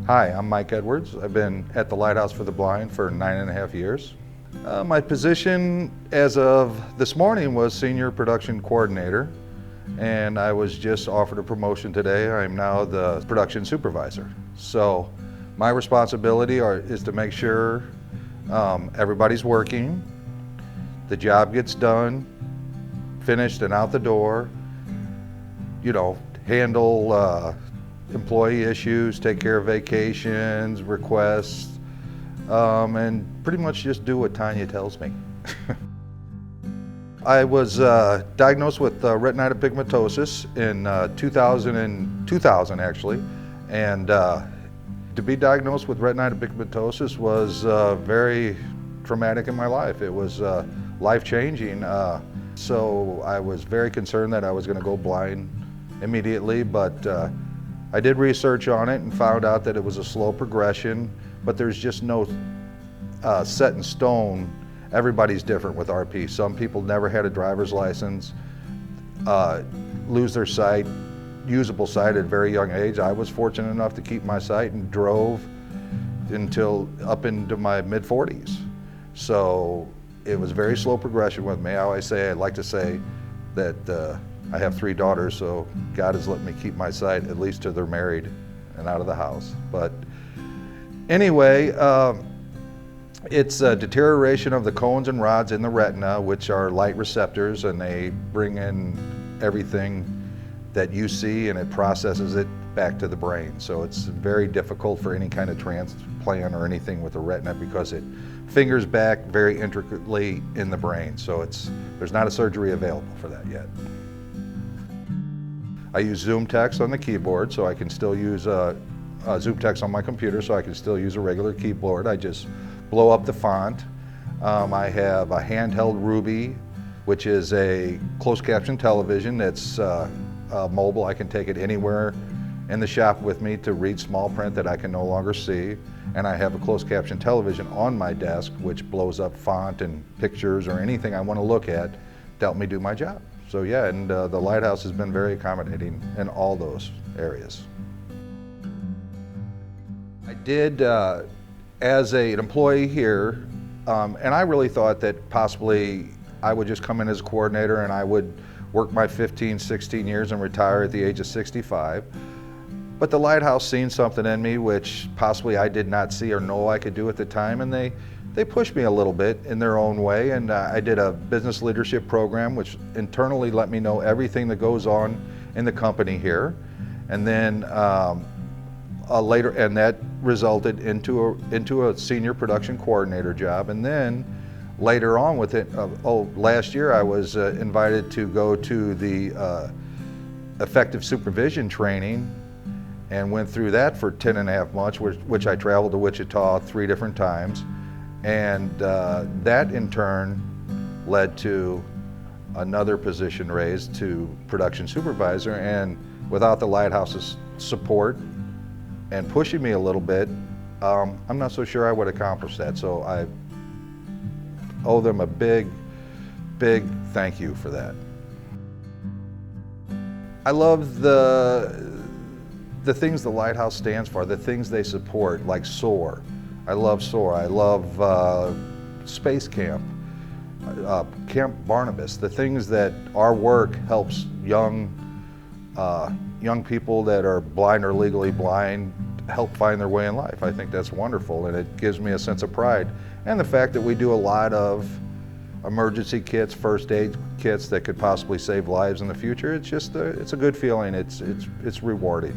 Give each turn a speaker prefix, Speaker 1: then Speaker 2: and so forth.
Speaker 1: Hi, I'm Mike Edwards. I've been at the Lighthouse for the Blind for 9.5 years. My position as of this morning was Senior Production Coordinator, and I was just offered a promotion today. I'm now the Production Supervisor. So my responsibility is to make sure everybody's working, the job gets done, finished and out the door, handle employee issues, take care of vacations, requests, and pretty much just do what Tanya tells me. I was diagnosed with retinitis pigmentosus in 2000 actually, and to be diagnosed with retinitis pigmentosus was very traumatic in my life. It was life-changing, so I was very concerned that I was going to go blind immediately, but I did research on it and found out that it was a slow progression, but there's just no set in stone. Everybody's different with RP. Some people never had a driver's license, lose their sight, usable sight at a very young age. I was fortunate enough to keep my sight and drove until up into my mid-40s. So it was very slow progression with me. I like to say that I have 3 daughters, so God has let me keep my sight at least till they're married and out of the house. But anyway, it's a deterioration of the cones and rods in the retina, which are light receptors, and they bring in everything that you see and it processes it back to the brain. So it's very difficult for any kind of transplant or anything with the retina because it fingers back very intricately in the brain. So there's not a surgery available for that yet. I use Zoom text on the keyboard, so I can still use Zoom text on my computer, so I can still use a regular keyboard. I just blow up the font. I have a handheld Ruby, which is a closed caption television that's mobile. I can take it anywhere in the shop with me to read small print that I can no longer see. And I have a closed caption television on my desk, which blows up font and pictures or anything I want to look at to help me do my job. So yeah, and the Lighthouse has been very accommodating in all those areas. I did, as an employee here, and I really thought that possibly I would just come in as a coordinator and I would work my 15, 16 years and retire at the age of 65. But the Lighthouse seen something in me which possibly I did not see or know I could do at the time, and they pushed me a little bit in their own way, and I did a business leadership program which internally let me know everything that goes on in the company here. And then later, and that resulted into a senior production coordinator job. And then later on with it, last year I was invited to go to the effective supervision training and went through that for 10.5 months, which I traveled to Wichita 3 different times. And that in turn led to another position raised to production supervisor. And without the Lighthouse's support and pushing me a little bit, I'm not so sure I would accomplish that. So I owe them a big, big thank you for that. I love the things the Lighthouse stands for, the things they support, like SOAR. I love SOAR. I love Space Camp, Camp Barnabas, the things that our work helps young people that are blind or legally blind help find their way in life. I think that's wonderful, and it gives me a sense of pride. And the fact that we do a lot of emergency kits, first aid kits that could possibly save lives in the future, it's a good feeling. It's rewarding.